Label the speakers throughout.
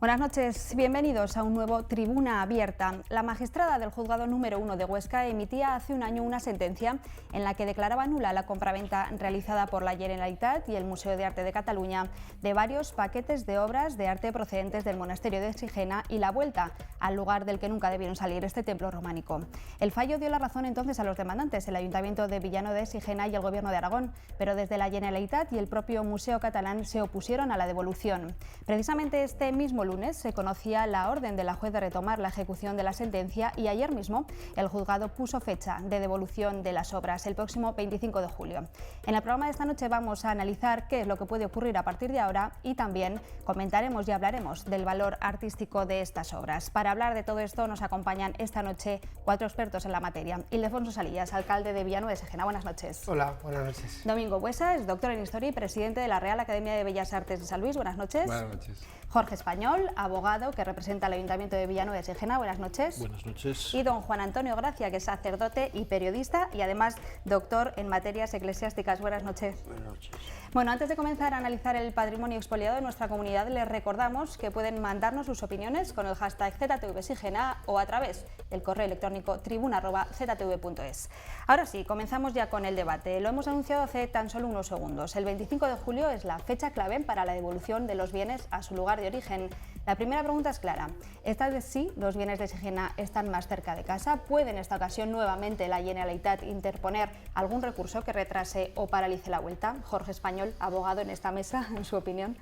Speaker 1: Buenas noches, bienvenidos a un nuevo Tribuna Abierta. La magistrada del Juzgado número 1 de Huesca emitía hace un año una sentencia en la que declaraba nula la compraventa realizada por la Generalitat y el Museo de Arte de Cataluña de varios paquetes de obras de arte procedentes del monasterio de Sigena y la vuelta al lugar del que nunca debieron salir, este templo románico. El fallo dio la razón entonces a los demandantes, el Ayuntamiento de Villanueva de Sigena y el Gobierno de Aragón, pero desde la Generalitat y el propio Museo Catalán se opusieron a la devolución. Precisamente este mismo lunes se conocía la orden de la juez de retomar la ejecución de la sentencia y ayer mismo el juzgado puso fecha de devolución de las obras, el próximo 25 de julio. En el programa de esta noche vamos a analizar qué es lo que puede ocurrir a partir de ahora y también comentaremos y hablaremos del valor artístico de estas obras. Para hablar de todo esto nos acompañan esta noche cuatro expertos en la materia. Ildefonso Salillas, alcalde de Villanueva de Sigena. Buenas noches.
Speaker 2: Hola, buenas noches.
Speaker 1: Domingo Buesa es doctor en Historia y presidente de la Real Academia de Bellas Artes de San Luis. Buenas noches.
Speaker 3: Buenas noches.
Speaker 1: Jorge Español, abogado que representa al Ayuntamiento de Villanueva de Sigena. Buenas noches.
Speaker 3: Buenas noches.
Speaker 1: Y don Juan Antonio Gracia, que es sacerdote y periodista y además doctor en materias eclesiásticas. Buenas noches.
Speaker 2: Buenas noches.
Speaker 1: Bueno, antes de comenzar a analizar el patrimonio expoliado de nuestra comunidad, les recordamos que pueden mandarnos sus opiniones con el hashtag ZTVSigena o a través del correo electrónico tribuna@ztv.es. Ahora sí, comenzamos ya con el debate. Lo hemos anunciado hace tan solo unos segundos. El 25 de julio es la fecha clave para la devolución de los bienes a su lugar de origen. La primera pregunta es clara. Esta vez sí, los bienes de Sigena están más cerca de casa. ¿Puede en esta ocasión nuevamente la Generalitat interponer algún recurso que retrase o paralice la vuelta? Jorge Español, abogado en esta mesa, en su opinión.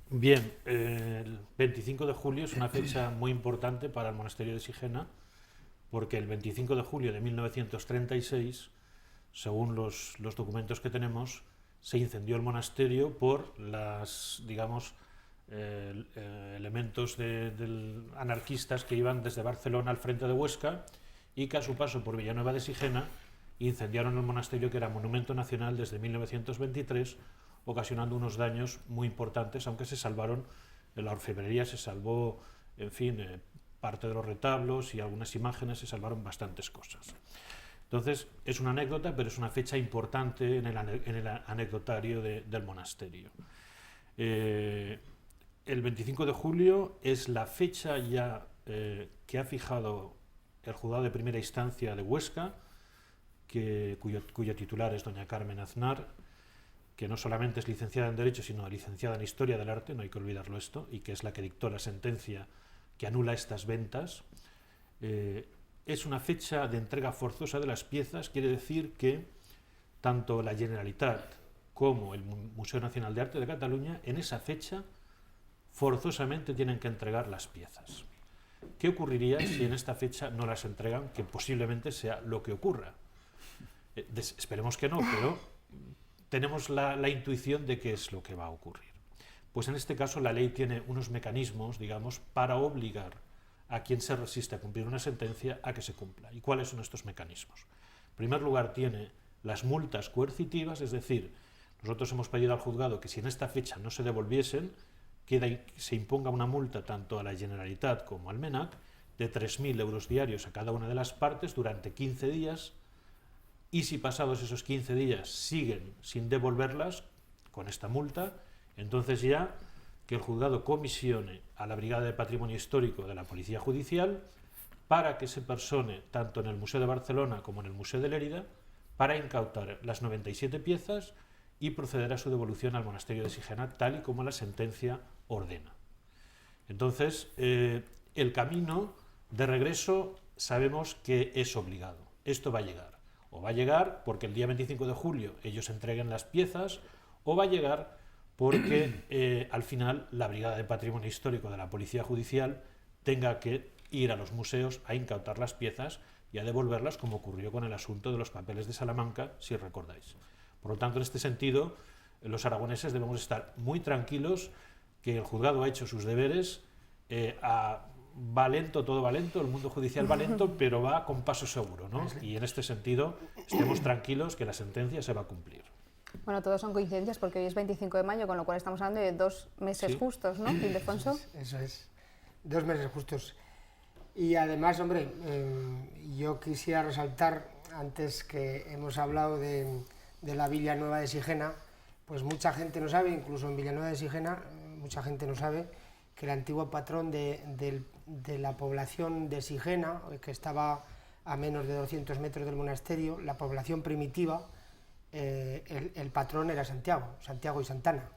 Speaker 3: Bien, el 25 de julio es una fecha muy importante para el monasterio de Sigena, porque el 25 de julio de 1936, según los documentos que tenemos, se incendió el monasterio por las, digamos, elementos anarquistas que iban desde Barcelona al frente de Huesca y que a su paso por Villanueva de Sigena incendiaron el monasterio, que era monumento nacional desde 1923, ocasionando unos daños muy importantes, aunque se salvaron, la orfebrería se salvó, en fin, parte de los retablos y algunas imágenes, se salvaron bastantes cosas. Entonces, es una anécdota, pero es una fecha importante en el anecdotario del monasterio. El 25 de julio es la fecha ya que ha fijado el juzgado de primera instancia de Huesca, cuyo titular es doña Carmen Aznar, que no solamente es licenciada en Derecho, sino licenciada en Historia del Arte, no hay que olvidarlo esto, y que es la que dictó la sentencia que anula estas ventas. Es una fecha de entrega forzosa de las piezas, quiere decir que tanto la Generalitat como el Museo Nacional de Arte de Cataluña en esa fecha forzosamente tienen que entregar las piezas. ¿Qué ocurriría si en esta fecha no las entregan? Que posiblemente sea lo que ocurra. Esperemos que no, pero tenemos la intuición de qué es lo que va a ocurrir. Pues en este caso la ley tiene unos mecanismos, digamos, para obligar a quien se resiste a cumplir una sentencia a que se cumpla. ¿Y cuáles son estos mecanismos? En primer lugar, tiene las multas coercitivas, es decir, nosotros hemos pedido al juzgado que si en esta fecha no se devolviesen, se imponga una multa tanto a la Generalitat como al MENAC de 3.000 euros diarios a cada una de las partes durante 15 días, y si pasados esos 15 días siguen sin devolverlas con esta multa, entonces ya que el juzgado comisione a la Brigada de Patrimonio Histórico de la Policía Judicial para que se persone tanto en el Museo de Barcelona como en el Museo de Lérida para incautar las 97 piezas y proceder a su devolución al monasterio de Sigena, tal y como la sentencia ordena. Entonces, el camino de regreso sabemos que es obligado. Esto va a llegar. O va a llegar porque el día 25 de julio ellos entreguen las piezas, o va a llegar porque al final la Brigada de Patrimonio Histórico de la Policía Judicial tenga que ir a los museos a incautar las piezas y a devolverlas, como ocurrió con el asunto de los papeles de Salamanca, si recordáis. Por lo tanto, en este sentido, los aragoneses debemos estar muy tranquilos que el juzgado ha hecho sus deberes, va lento, todo va lento, el mundo judicial va lento, pero va con paso seguro, ¿no? Y en este sentido, estemos tranquilos que la sentencia se va a cumplir.
Speaker 1: Bueno, todos son coincidencias porque hoy es 25 de mayo, con lo cual estamos hablando de 2 meses justos, ¿no, Ildefonso?
Speaker 2: Eso es, 2 meses justos. Y además, hombre, yo quisiera resaltar, antes que hemos hablado de la Villanueva de Sigena, pues mucha gente no sabe, incluso en Villanueva de Sigena, mucha gente no sabe que el antiguo patrón de la población de Sigena, que estaba a menos de 200 metros del monasterio, la población primitiva, el patrón era Santiago y Santana.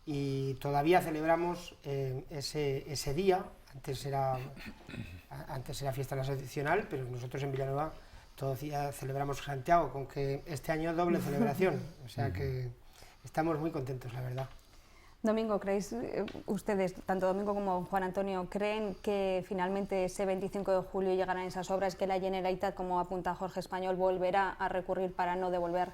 Speaker 2: Y todavía celebramos ese día, antes era fiesta nacional, pero nosotros en Villanueva todavía celebramos Santiago, con que este año doble celebración, o sea que estamos muy contentos, la verdad.
Speaker 1: Domingo, ¿creéis ustedes, tanto Domingo como Juan Antonio, creen que finalmente ese 25 de julio llegarán esas obras, que la Generalitat, como apunta Jorge Español, volverá a recurrir para no devolver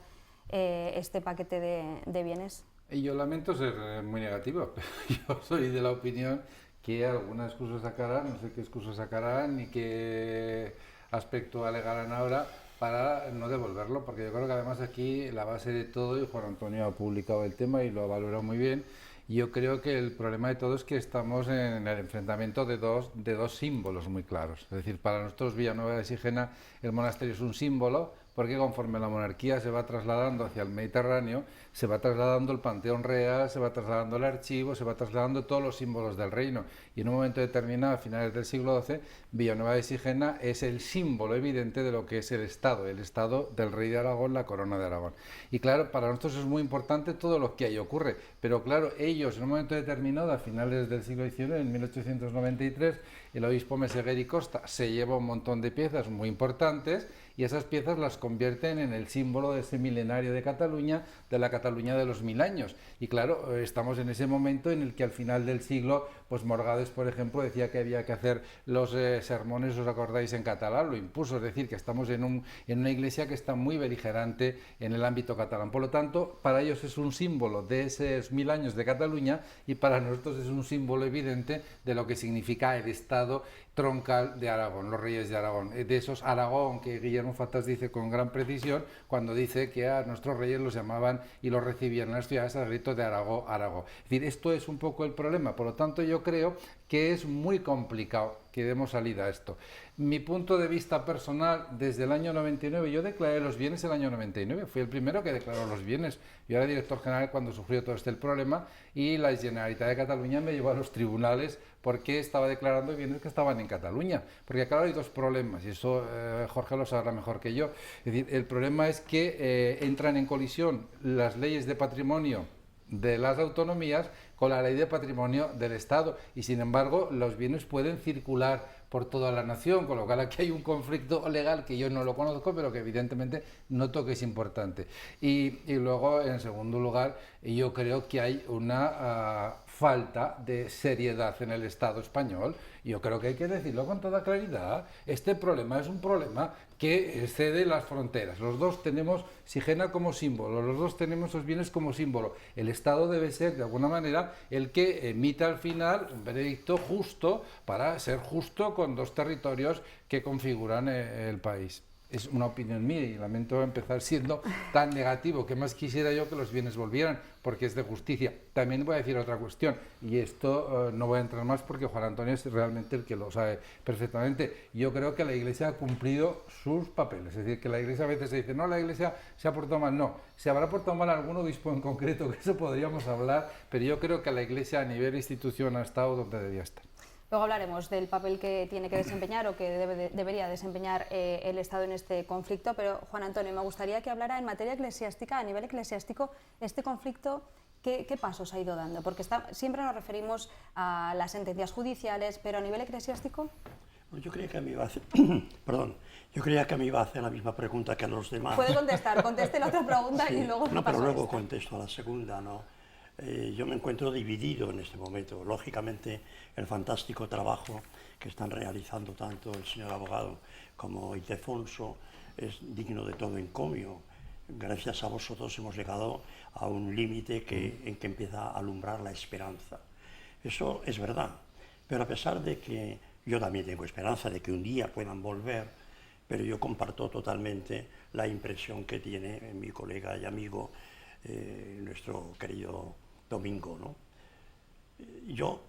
Speaker 1: este paquete de bienes?
Speaker 4: Yo lamento ser muy negativo, pero yo soy de la opinión que alguna excusa sacarán, no sé qué excusa sacarán ni qué aspecto alegarán ahora para no devolverlo, porque yo creo que además aquí la base de todo, y Juan Antonio ha publicado el tema y lo ha valorado muy bien, yo creo que el problema de todo es que estamos en el enfrentamiento de dos símbolos muy claros. Es decir, para nosotros Villanueva de Sigena el monasterio es un símbolo, porque conforme la monarquía se va trasladando hacia el Mediterráneo, se va trasladando el Panteón Real, se va trasladando el archivo, se va trasladando todos los símbolos del reino. Y en un momento determinado, a finales del siglo XII, Villanueva de Sigena es el símbolo evidente de lo que es el Estado del rey de Aragón, la corona de Aragón. Y claro, para nosotros es muy importante todo lo que ahí ocurre, pero claro, ellos en un momento determinado, a finales del siglo XIX, en 1893, el obispo Meseguer y Costa se lleva un montón de piezas muy importantes, y esas piezas las convierten en el símbolo de ese milenario de Cataluña, de la Cataluña de los 1000 años. Y claro, estamos en ese momento en el que al final del siglo, pues Morgades, por ejemplo, decía que había que hacer los sermones, os acordáis, en catalán, lo impuso, es decir, que estamos en una iglesia que está muy beligerante en el ámbito catalán. Por lo tanto, para ellos es un símbolo de esos 1000 años de Cataluña, y para nosotros es un símbolo evidente de lo que significa el Estado troncal de Aragón, los reyes de Aragón, de esos Aragón que Guillermo Fatas dice con gran precisión cuando dice que a nuestros reyes los llamaban y los recibían en las ciudades al grito de Aragó, Aragó. Es decir, esto es un poco el problema, por lo tanto yo creo que es muy complicado que demos salida a esto. Mi punto de vista personal, desde el año 99, yo declaré los bienes el año 99, fui el primero que declaró los bienes. Yo era director general cuando sufrió todo este problema, y la Generalitat de Cataluña me llevó a los tribunales porque estaba declarando bienes que estaban en Cataluña. Porque claro, hay dos problemas, y eso Jorge lo sabrá mejor que yo. Es decir, el problema es que entran en colisión las leyes de patrimonio de las autonomías con la ley de patrimonio del Estado, y sin embargo los bienes pueden circular por toda la nación, con lo cual aquí hay un conflicto legal que yo no lo conozco, pero que evidentemente noto que es importante. Y luego, en segundo lugar, yo creo que hay una falta de seriedad en el Estado español. Yo creo que hay que decirlo con toda claridad. Este problema es un problema que excede las fronteras. Los dos tenemos Sigena como símbolo, los dos tenemos esos bienes como símbolo. El Estado debe ser, de alguna manera, el que emita al final un veredicto justo para ser justo con dos territorios que configuran el país. Es una opinión mía y lamento empezar siendo tan negativo, que más quisiera yo que los bienes volvieran, porque es de justicia. También voy a decir otra cuestión, y esto no voy a entrar más porque Juan Antonio es realmente el que lo sabe perfectamente. Yo creo que la Iglesia ha cumplido sus papeles, es decir, que la Iglesia a veces se dice, no, la Iglesia se ha portado mal. No, se habrá portado mal algún obispo en concreto, que eso podríamos hablar, pero yo creo que la Iglesia a nivel institución ha estado donde debía estar.
Speaker 1: Luego hablaremos del papel que tiene que desempeñar o que debería desempeñar el Estado en este conflicto, pero Juan Antonio, me gustaría que hablara en materia eclesiástica, a nivel eclesiástico, este conflicto, ¿qué pasos ha ido dando? Porque siempre nos referimos a las sentencias judiciales, pero a nivel eclesiástico...
Speaker 5: Yo creía que me iba a hacer, yo creía que me iba a hacer la misma pregunta que a los demás.
Speaker 1: Puede contestar, conteste la otra pregunta sí, y luego...
Speaker 5: No, pero luego contesto a la segunda, ¿no? Yo me encuentro dividido en este momento. Lógicamente, el fantástico trabajo que están realizando tanto el señor abogado como Ildefonso es digno de todo encomio. Gracias a vosotros hemos llegado a un límite en que empieza a alumbrar la esperanza. Eso es verdad, pero a pesar de que yo también tengo esperanza de que un día puedan volver, pero yo comparto totalmente la impresión que tiene mi colega y amigo, nuestro querido Domingo, ¿no? Yo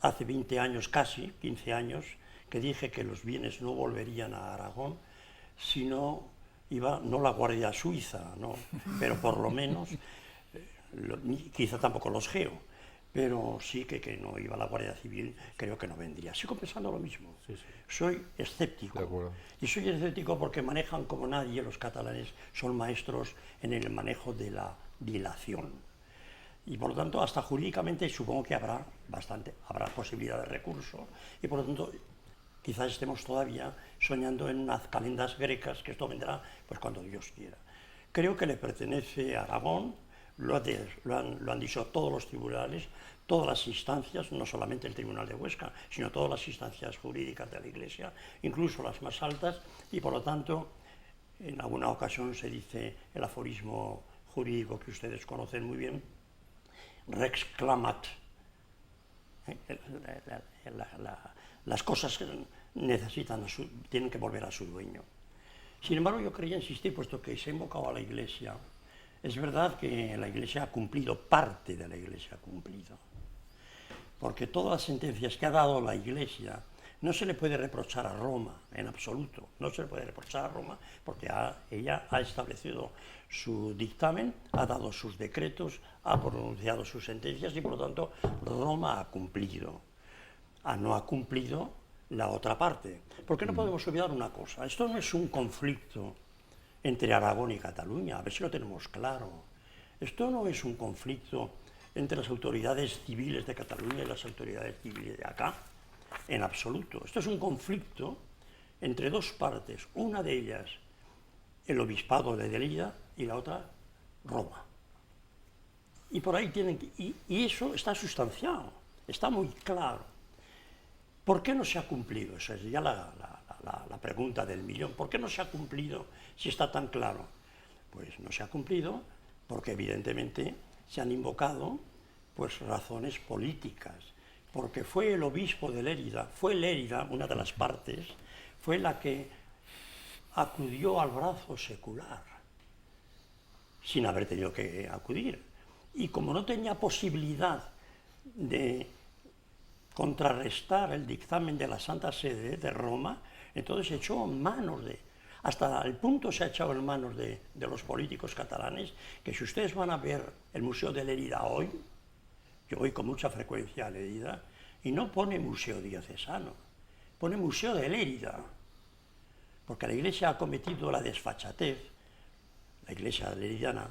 Speaker 5: hace 20 años, casi 15 años, que dije que los bienes no volverían a Aragón, sino no la Guardia Suiza, ¿no? Pero por lo menos, quizá tampoco los GEO, pero sí que no iba la Guardia Civil, creo que no vendría. Sigo pensando lo mismo.
Speaker 3: Sí, sí.
Speaker 5: Soy escéptico.
Speaker 4: De acuerdo.
Speaker 5: Y soy escéptico porque manejan como nadie, los catalanes son maestros en el manejo de la dilación. Y por lo tanto, hasta jurídicamente supongo que habrá posibilidad de recurso. Y por lo tanto, quizás estemos todavía soñando en unas calendas grecas, que esto vendrá pues cuando Dios quiera. Creo que le pertenece a Aragón, lo han dicho todos los tribunales, todas las instancias, no solamente el Tribunal de Huesca, sino todas las instancias jurídicas de la Iglesia, incluso las más altas, y por lo tanto, en alguna ocasión se dice el aforismo jurídico que ustedes conocen muy bien, rex clamat. Las cosas tienen que volver a su dueño. Sin embargo, yo quería insistir, puesto que se ha invocado a la Iglesia, es verdad que la Iglesia ha cumplido, parte de la Iglesia ha cumplido, porque todas las sentencias que ha dado la Iglesia no se le puede reprochar a Roma, en absoluto, no se le puede reprochar a Roma, porque ella ha establecido su dictamen, ha dado sus decretos, ha pronunciado sus sentencias y por lo tanto Roma ha cumplido. No ha cumplido la otra parte, porque no podemos olvidar una cosa, esto no es un conflicto entre Aragón y Cataluña, a ver si lo tenemos claro. Esto no es un conflicto entre las autoridades civiles de Cataluña y las autoridades civiles de acá, en absoluto. Esto es un conflicto entre dos partes, una de ellas el obispado de Lleida y la otra Roma. Y por ahí y eso está sustanciado, está muy claro. ¿Por qué no se ha cumplido? Esa es ya la pregunta del millón. ¿Por qué no se ha cumplido si está tan claro? Pues no se ha cumplido porque evidentemente se han invocado pues razones políticas, porque fue el obispo de Lérida, una de las partes, fue la que acudió al brazo secular, sin haber tenido que acudir. Y como no tenía posibilidad de contrarrestar el dictamen de la Santa Sede de Roma, entonces se echó en manos hasta el punto se ha echado en manos de los políticos catalanes, que si ustedes van a ver el Museo de Lérida hoy, yo voy con mucha frecuencia a Lérida, y no pone Museo Diocesano, pone Museo de Lérida, porque la Iglesia ha cometido la desfachatez, la Iglesia leridana,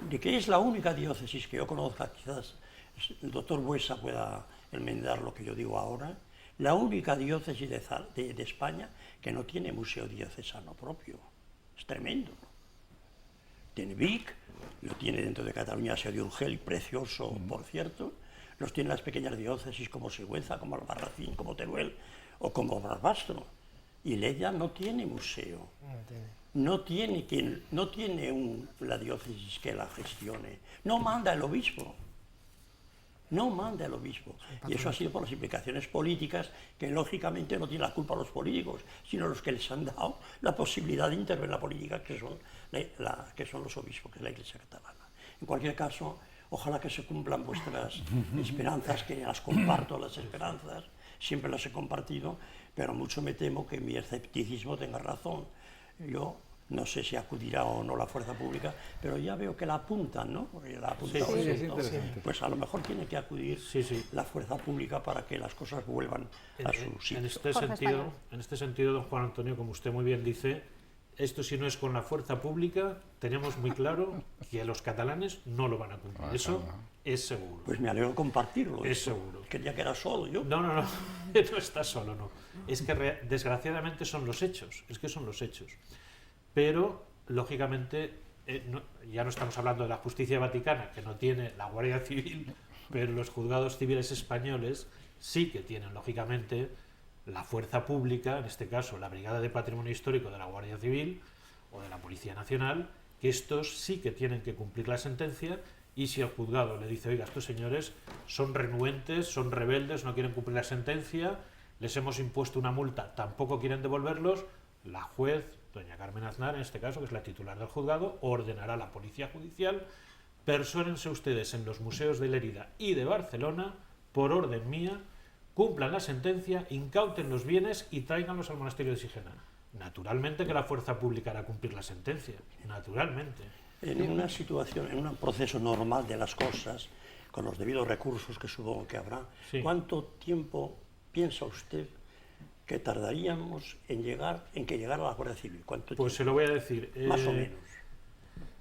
Speaker 5: de que es la única diócesis que yo conozca, quizás el doctor Buesa pueda enmendar lo que yo digo ahora, la única diócesis de España que no tiene museo diocesano propio. Es tremendo. Tiene Vic, lo tiene dentro de Cataluña Seo de Urgell, precioso, por cierto, los tiene las pequeñas diócesis como Sigüenza, como Albarracín, como Teruel o como Barbastro. Y Lleida no tiene museo. No tiene la diócesis que la gestione. No manda el obispo. No manda el obispo. Y eso ha sido por las implicaciones políticas, que lógicamente no tienen la culpa los políticos, sino los que les han dado la posibilidad de intervenir en la política, que son los obispos, que es la Iglesia catalana. En cualquier caso, ojalá que se cumplan vuestras esperanzas, que las comparto las esperanzas, siempre las he compartido, pero mucho me temo que mi escepticismo tenga razón. Yo no sé si acudirá o no la fuerza pública, pero ya veo que la apuntan, ¿no? Porque la apuntan pues a lo mejor tiene que acudir la fuerza pública para que las cosas vuelvan a su sitio.
Speaker 3: En este sentido, don Juan Antonio, como usted muy bien dice, esto si no es con la fuerza pública, tenemos muy claro que los catalanes no lo van a cumplir. Eso es seguro.
Speaker 5: Pues me alegro compartirlo.
Speaker 3: Es seguro.
Speaker 5: Quería que era solo yo.
Speaker 3: No, no está solo, no. Es que desgraciadamente son los hechos, Pero, lógicamente, ya no estamos hablando de la justicia vaticana, que no tiene la Guardia Civil, pero los juzgados civiles españoles sí que tienen, lógicamente, la fuerza pública, en este caso la Brigada de Patrimonio Histórico de la Guardia Civil o de la Policía Nacional, que estos sí que tienen que cumplir la sentencia, y si el juzgado le dice, oiga, estos señores son renuentes, son rebeldes, no quieren cumplir la sentencia, les hemos impuesto una multa, tampoco quieren devolverlos, la juez, doña Carmen Aznar, en este caso, que es la titular del juzgado, ordenará a la Policía Judicial: persónense ustedes en los museos de Lérida y de Barcelona, por orden mía, cumplan la sentencia, incauten los bienes y tráiganlos al monasterio de Sigena. Naturalmente que la fuerza pública hará cumplir la sentencia, naturalmente.
Speaker 5: En una situación, en un proceso normal de las cosas, con los debidos recursos que supongo que habrá,
Speaker 3: Sí.
Speaker 5: ¿cuánto tiempo piensa usted que tardaríamos en que llegara la Guardia Civil? ¿Cuánto
Speaker 3: Pues se
Speaker 5: tiempo?
Speaker 3: lo voy a decir.
Speaker 5: Más o menos.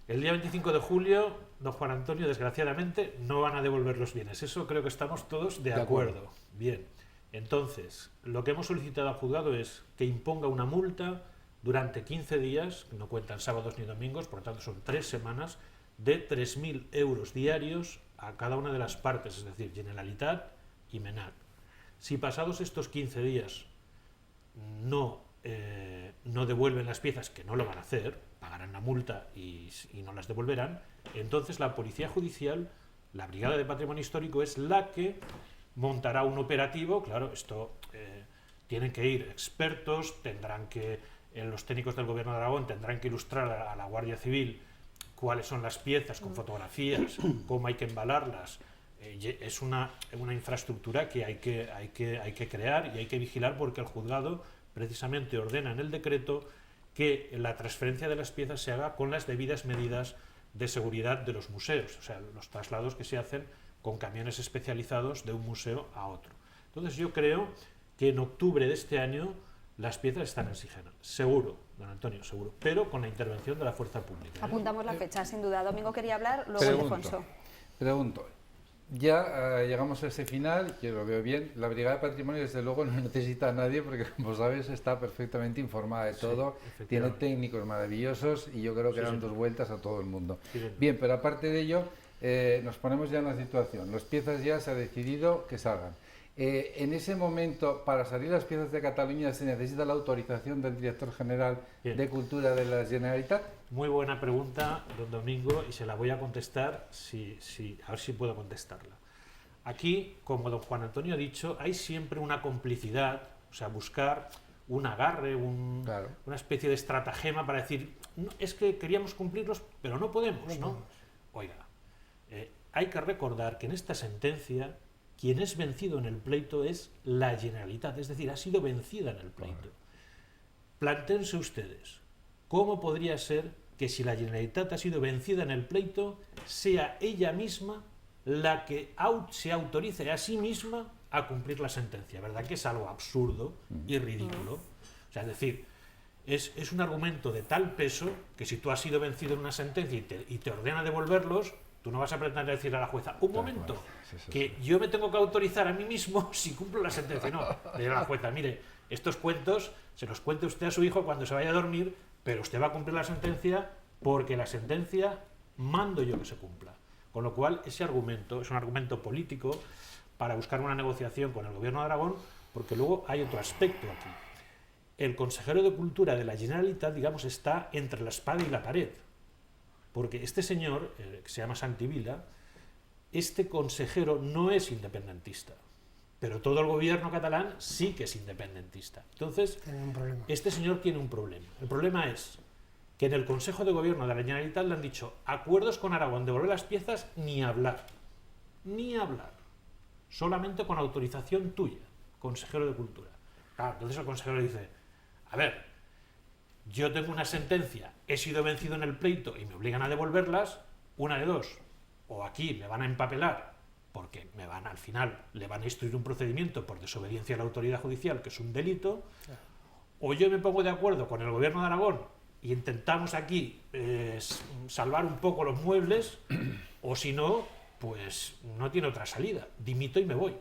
Speaker 3: El día 25 de julio, don Juan Antonio, desgraciadamente, no van a devolver los bienes. Eso creo que estamos todos de acuerdo. Bien. Entonces, lo que hemos solicitado al juzgado es que imponga una multa durante 15 días, no cuentan sábados ni domingos, por lo tanto son 3 semanas, de 3.000 euros diarios a cada una de las partes, es decir, Generalitat y MENAC. Si pasados estos 15 días no devuelven las piezas, que no lo van a hacer, pagarán la multa y no las devolverán, entonces la Policía Judicial, la Brigada de Patrimonio Histórico, es la que montará un operativo. Claro, esto tienen que ir expertos, tendrán que, los técnicos del Gobierno de Aragón tendrán que ilustrar a la Guardia Civil cuáles son las piezas con fotografías, cómo hay que embalarlas. Es una infraestructura que hay que crear y hay que vigilar, porque el juzgado precisamente ordena en el decreto que la transferencia de las piezas se haga con las debidas medidas de seguridad de los museos, o sea, los traslados que se hacen con camiones especializados de un museo a otro. Entonces yo creo que en octubre de este año las piezas están en Sigena, seguro, don Antonio, seguro, pero con la intervención de la fuerza pública.
Speaker 1: Apuntamos la fecha, sin duda. Domingo quería hablar, luego Ildefonso.
Speaker 4: Pregunto, ya llegamos a ese final, que lo veo bien. La Brigada de Patrimonio, desde luego, no necesita a nadie, porque, como sabes, está perfectamente informada de todo, tiene técnicos maravillosos, y yo creo que dan dos vueltas a todo el mundo. Bien, pero aparte de ello, nos ponemos ya en la situación. Las piezas ya se ha decidido que salgan. En ese momento, para salir las piezas de Cataluña, ¿se necesita la autorización del director general de Cultura de la Generalitat?
Speaker 3: Muy buena pregunta, don Domingo, y se la voy a contestar, a ver si puedo contestarla. Aquí, como don Juan Antonio ha dicho, hay siempre una complicidad, o sea, buscar un agarre,
Speaker 4: Claro.
Speaker 3: una especie de estratagema para decir, no, es que queríamos cumplirlos, pero no podemos, ¿no? Oiga, hay que recordar que en esta sentencia quien es vencido en el pleito es la Generalitat, es decir, ha sido vencida en el pleito. Plantéense ustedes, ¿cómo podría ser que, si la Generalitat ha sido vencida en el pleito, sea ella misma la que se autorice a sí misma a cumplir la sentencia? ¿Verdad que es algo absurdo y ridículo? O sea, es decir, es un argumento de tal peso que, si tú has sido vencido en una sentencia y te ordena devolverlos, tú no vas a pretender decir a la jueza, un momento, que yo me tengo que autorizar a mí mismo si cumplo la sentencia. No, le digo a la jueza, mire, estos cuentos se los cuente usted a su hijo cuando se vaya a dormir, pero usted va a cumplir la sentencia, porque la sentencia mando yo que se cumpla. Con lo cual, ese argumento es un argumento político para buscar una negociación con el Gobierno de Aragón, porque luego hay otro aspecto aquí. El consejero de Cultura de la Generalitat, digamos, está entre la espada y la pared. Porque este señor, que se llama Santi Vila, este consejero no es independentista, pero todo el gobierno catalán sí que es independentista. Entonces, este señor tiene un problema. El problema es que en el Consejo de Gobierno de la Generalitat le han dicho, acuerdos con Aragón, devolver las piezas, ni hablar. Ni hablar. Solamente con autorización tuya, consejero de Cultura. Claro, entonces el consejero dice, a ver, yo tengo una sentencia, he sido vencido en el pleito y me obligan a devolverlas, una de dos, o aquí me van a empapelar porque al final le van a instruir un procedimiento por desobediencia a la autoridad judicial, que es un delito, o yo me pongo de acuerdo con el Gobierno de Aragón y intentamos aquí salvar un poco los muebles, o si no, pues no tiene otra salida, dimito y me voy.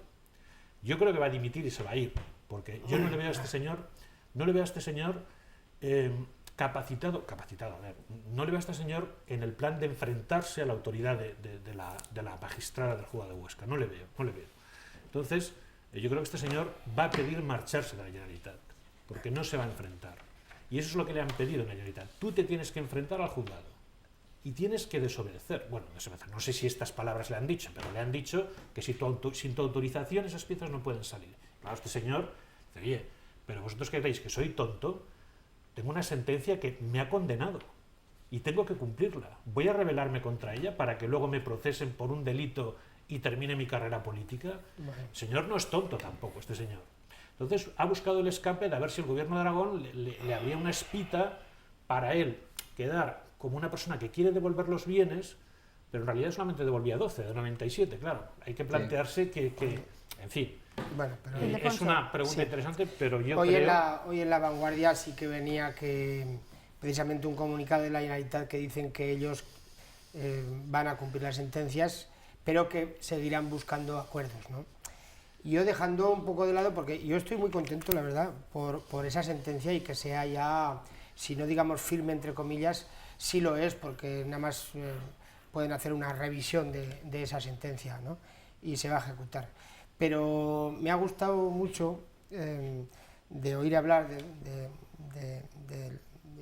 Speaker 3: Yo creo que va a dimitir y se va a ir, porque yo no le veo a este señor capacitado, a ver, no le veo a este señor en el plan de enfrentarse a la autoridad de la magistrada del juzgado de Huesca, no le veo. Entonces, yo creo que este señor va a pedir marcharse de la Generalitat, porque no se va a enfrentar. Y eso es lo que le han pedido en la Generalitat. Tú te tienes que enfrentar al juzgado y tienes que desobedecer. Bueno, desobedecer, no sé si estas palabras le han dicho, pero le han dicho que sin tu autorización esas piezas no pueden salir. Claro, este señor dice, oye, pero vosotros creéis que soy tonto. Tengo una sentencia que me ha condenado y tengo que cumplirla. Voy a rebelarme contra ella para que luego me procesen por un delito y termine mi carrera política. El señor no es tonto tampoco, este señor. Entonces ha buscado el escape de a ver si el Gobierno de Aragón le abría una espita para él quedar como una persona que quiere devolver los bienes, pero en realidad solamente devolvía 12 de 97, claro. Hay que plantearse que en fin,
Speaker 2: Bueno, pero
Speaker 3: es una pregunta interesante, pero yo
Speaker 2: hoy
Speaker 3: creo...
Speaker 2: hoy en La Vanguardia sí que venía que precisamente un comunicado de la Generalitat que dicen que ellos van a cumplir las sentencias, pero que seguirán buscando acuerdos, ¿no? Y yo dejando un poco de lado, porque yo estoy muy contento, la verdad, por esa sentencia y que sea ya, si no digamos firme, entre comillas, sí lo es, porque nada más pueden hacer una revisión de esa sentencia, ¿no? Y se va a ejecutar. Pero me ha gustado mucho de oír hablar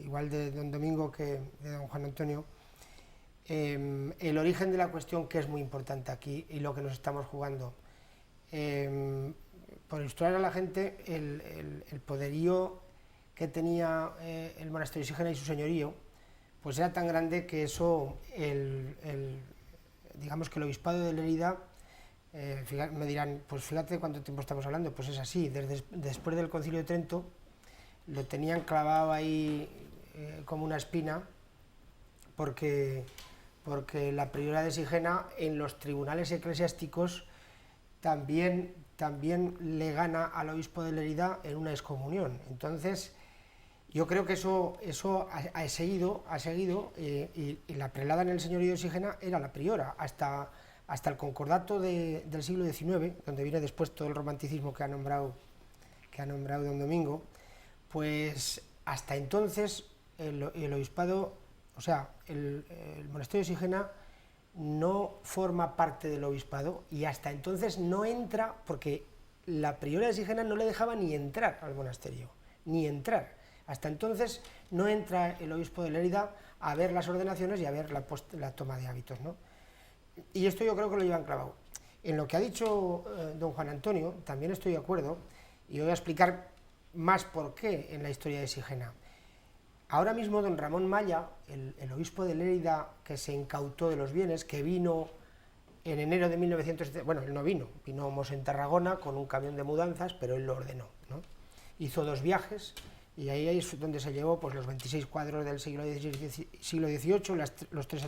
Speaker 2: igual de don Domingo que de don Juan Antonio, el origen de la cuestión, que es muy importante aquí y lo que nos estamos jugando. Por ilustrar a la gente el poderío que tenía el monasterio de Sigena y su señorío, pues era tan grande que eso, digamos que el obispado de Lérida, me dirán, pues fíjate cuánto tiempo estamos hablando, pues es así, después del Concilio de Trento lo tenían clavado ahí como una espina, porque la priora de Sigena en los tribunales eclesiásticos también le gana al obispo de Lérida en una excomunión. Entonces, yo creo que eso ha seguido y la prelada en el señorío de Sigena era la priora, hasta el concordato del siglo XIX, donde viene después todo el romanticismo que ha nombrado don Domingo, pues hasta entonces el obispado, o sea, el monasterio de Sigena no forma parte del obispado y hasta entonces no entra, porque la priora de Sigena no le dejaba ni entrar al monasterio, ni entrar. Hasta entonces no entra el obispo de Lérida a ver las ordenaciones y a ver la toma de hábitos, ¿no? Y esto yo creo que lo llevan clavado. En lo que ha dicho don Juan Antonio también estoy de acuerdo, y voy a explicar más por qué en la historia de Sigena. Ahora mismo don Ramón Malla, el obispo de Lérida, que se incautó de los bienes, que vino en enero de 1970, bueno, él no vino Mosén Tarragona con un camión de mudanzas, pero él lo ordenó, ¿no? Hizo 2 viajes, y ahí es donde se llevó pues, los 26 cuadros del siglo XVIII, los tres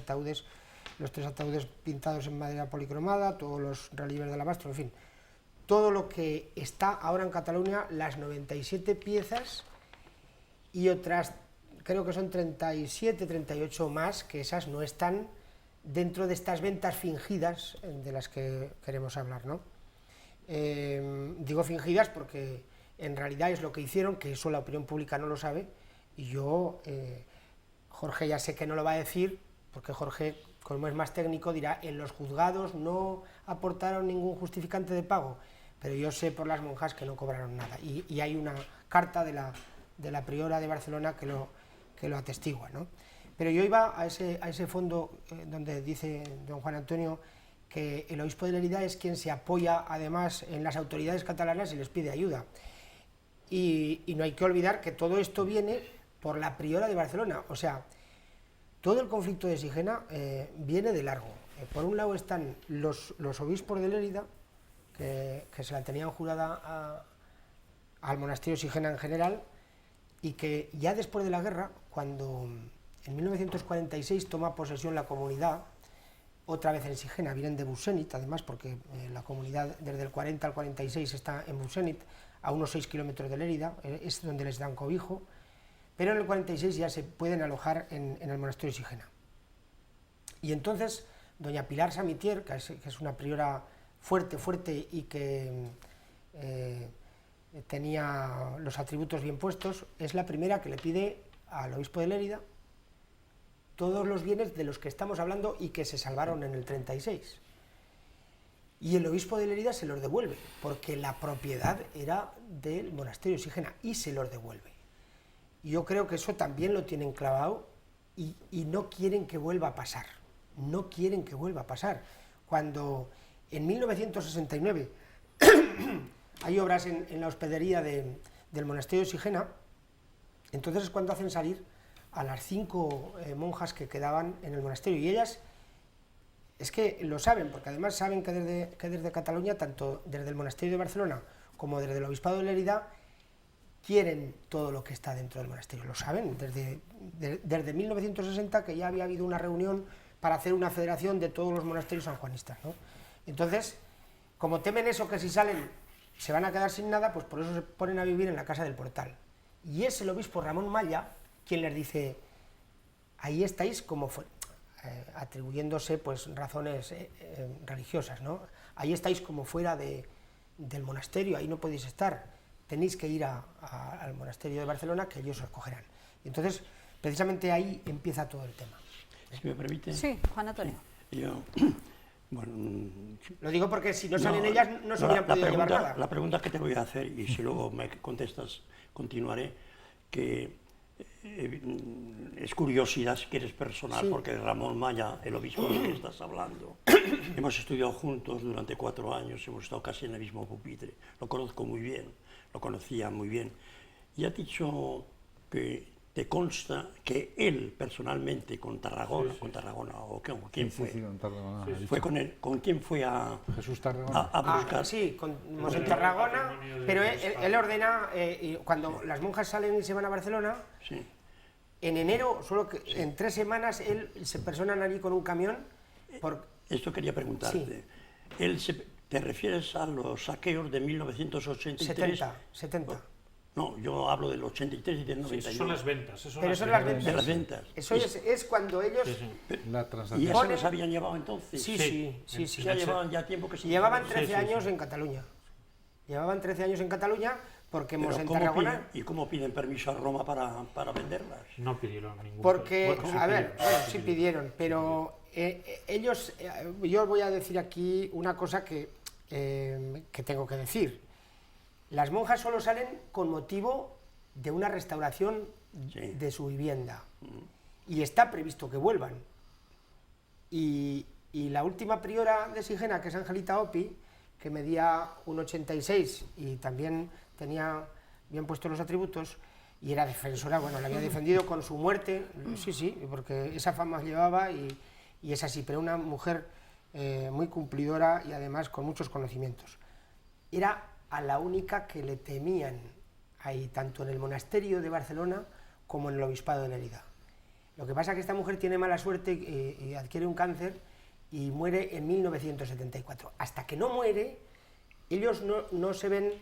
Speaker 2: ataúdes pintados en madera policromada, todos los relieves de alabastro, en fin, todo lo que está ahora en Cataluña, las 97 piezas y otras, creo que son 37, 38 más, que esas no están dentro de estas ventas fingidas de las que queremos hablar, ¿no? Digo fingidas porque en realidad es lo que hicieron, que eso la opinión pública no lo sabe, y yo, Jorge ya sé que no lo va a decir, porque Jorge, como es más técnico, dirá, en los juzgados no aportaron ningún justificante de pago, pero yo sé por las monjas que no cobraron nada, y hay una carta de la priora de Barcelona que lo atestigua, ¿no? Pero yo iba a ese fondo donde dice don Juan Antonio que el obispo de Lérida es quien se apoya además en las autoridades catalanas y les pide ayuda. Y no hay que olvidar que todo esto viene por la priora de Barcelona, o sea, todo el conflicto de Sigena viene de largo. Por un lado están los obispos de Lérida, que se la tenían jurada al monasterio de Sigena en general, y que ya después de la guerra, cuando en 1946 toma posesión la comunidad, otra vez en Sigena, vienen de Busenit, además, porque la comunidad desde el 40 al 46 está en Busenit, a unos 6 kilómetros de Lérida, es donde les dan cobijo, pero en el 46 ya se pueden alojar en el monasterio de Sigena. Y entonces, doña Pilar Samitier, que es una priora fuerte y que tenía los atributos bien puestos, es la primera que le pide al obispo de Lérida todos los bienes de los que estamos hablando y que se salvaron en el 36. Y el obispo de Lérida se los devuelve, porque la propiedad era del monasterio de Sigena, y se los devuelve. Yo creo que eso también lo tienen clavado y no quieren que vuelva a pasar. No quieren que vuelva a pasar. Cuando en 1969 hay obras en la hospedería del monasterio de Sigena, entonces es cuando hacen salir a las 5 monjas que quedaban en el monasterio, y ellas es que lo saben, porque además saben que desde Cataluña, tanto desde el monasterio de Barcelona como desde el obispado de Lérida, quieren todo lo que está dentro del monasterio, lo saben, desde 1960, que ya había habido una reunión para hacer una federación de todos los monasterios sanjuanistas, ¿no? Entonces, como temen eso, que si salen se van a quedar sin nada, pues por eso se ponen a vivir en la casa del Portal. Y es el obispo Ramón Malla quien les dice, ahí estáis como atribuyéndose pues razones religiosas, ¿no? Ahí estáis como fuera del monasterio, ahí no podéis estar, tenéis que ir al monasterio de Barcelona, que ellos os cogerán. Y entonces, precisamente ahí empieza todo el tema.
Speaker 5: Si me permite.
Speaker 1: Sí, Juan Antonio.
Speaker 5: Yo, bueno,
Speaker 2: lo digo porque si no salen ellas no se hubieran podido llevar nada.
Speaker 5: La pregunta que te voy a hacer, y si luego me contestas, continuaré, que es curiosidad si quieres personal, sí. Porque Ramón Malla, el obispo del que estás hablando, hemos estudiado juntos durante 4 años, hemos estado casi en el mismo pupitre, lo conozco muy bien, lo conocía muy bien, y ha dicho que te consta que él personalmente con Tarragona, sí. Con Tarragona, o ¿quién fue?
Speaker 4: Sí, con Tarragona.
Speaker 5: Sí. ¿Fue con él? ¿Con quién fue a
Speaker 4: Jesús Tarragona?
Speaker 5: A buscar?
Speaker 2: Sí, con Mosén Tarragona, pero él ordena, cuando las monjas salen y se van a Barcelona, sí. En enero, solo que en 3 semanas, él se personan allí con un camión.
Speaker 5: Esto quería preguntarte. Sí. ¿Te refieres a los saqueos de 1983?
Speaker 2: 70.
Speaker 5: No, yo hablo del 83 y del 91.
Speaker 3: Sí, son las ventas.
Speaker 2: Pero son las ventas.
Speaker 5: De las ventas.
Speaker 2: Eso es cuando ellos...
Speaker 4: La transacción.
Speaker 5: ¿Y eso les habían llevado entonces?
Speaker 2: Sí.
Speaker 5: Ya llevaban ya tiempo que se...
Speaker 2: Llevaban 13 años en Cataluña. Llevaban 13 años en Cataluña porque Mosén Tarragona...
Speaker 5: ¿Y cómo piden permiso a Roma para venderlas?
Speaker 3: No pidieron ningún...
Speaker 2: Porque, sí pidieron, pero ellos... yo voy a decir aquí una cosa que tengo que decir. Las monjas solo salen con motivo de una restauración de su vivienda. Y está previsto que vuelvan. Y la última priora de Sigena, que es Angelita Opi, que medía 1,86 y también tenía bien puestos los atributos, y era defensora, bueno, la había defendido con su muerte, sí, porque esa fama llevaba y es así, pero una mujer muy cumplidora y además con muchos conocimientos. Era a la única que le temían ahí, tanto en el monasterio de Barcelona como en el obispado de Lérida. Lo que pasa es que esta mujer tiene mala suerte y adquiere un cáncer y muere en 1974. Hasta que no muere, ellos no se ven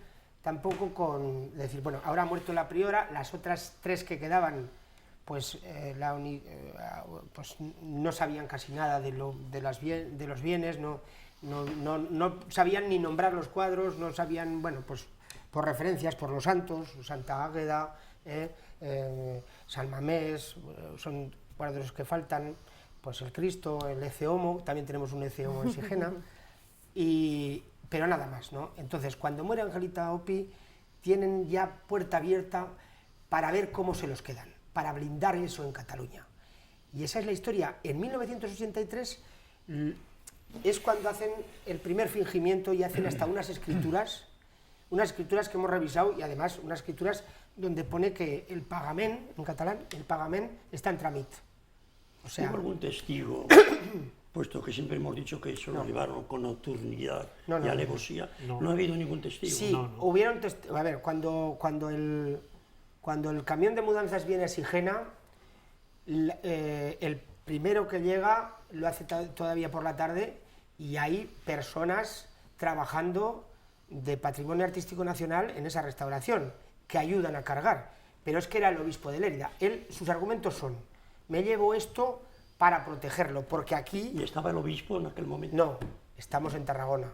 Speaker 2: tampoco con decir, bueno, ahora ha muerto la priora, las otras 3 que quedaban, pues, pues no sabían casi nada de los bienes, no sabían ni nombrar los cuadros, no sabían, bueno, pues por referencias, por los santos, Santa Águeda, San Mamés, son cuadros que faltan, pues el Cristo, el Ecce Homo, también tenemos un Ecce Homo en Sigena, pero nada más, ¿no? Entonces, cuando muere Angelita Opi, tienen ya puerta abierta para ver cómo se los quedan, para blindar eso en Cataluña. Y esa es la historia. En 1983 es cuando hacen el primer fingimiento y hacen hasta unas escrituras que hemos revisado, y además unas escrituras donde pone que el pagament, en catalán, el pagament está en trámite. O sea,
Speaker 5: ¿hubo algún testigo, puesto que siempre hemos dicho que eso lo llevaron con nocturnidad y alevosía? No ha habido ningún testigo.
Speaker 2: Sí, hubieron testigos. A ver, cuando el camión de mudanzas viene a Sigena, el primero que llega lo hace todavía por la tarde, y hay personas trabajando de Patrimonio Artístico Nacional en esa restauración, que ayudan a cargar, pero es que era el obispo de Lérida. Sus argumentos son, me llevo esto para protegerlo, porque aquí...
Speaker 5: ¿Y estaba el obispo en aquel momento?
Speaker 2: No, estamos en Tarragona,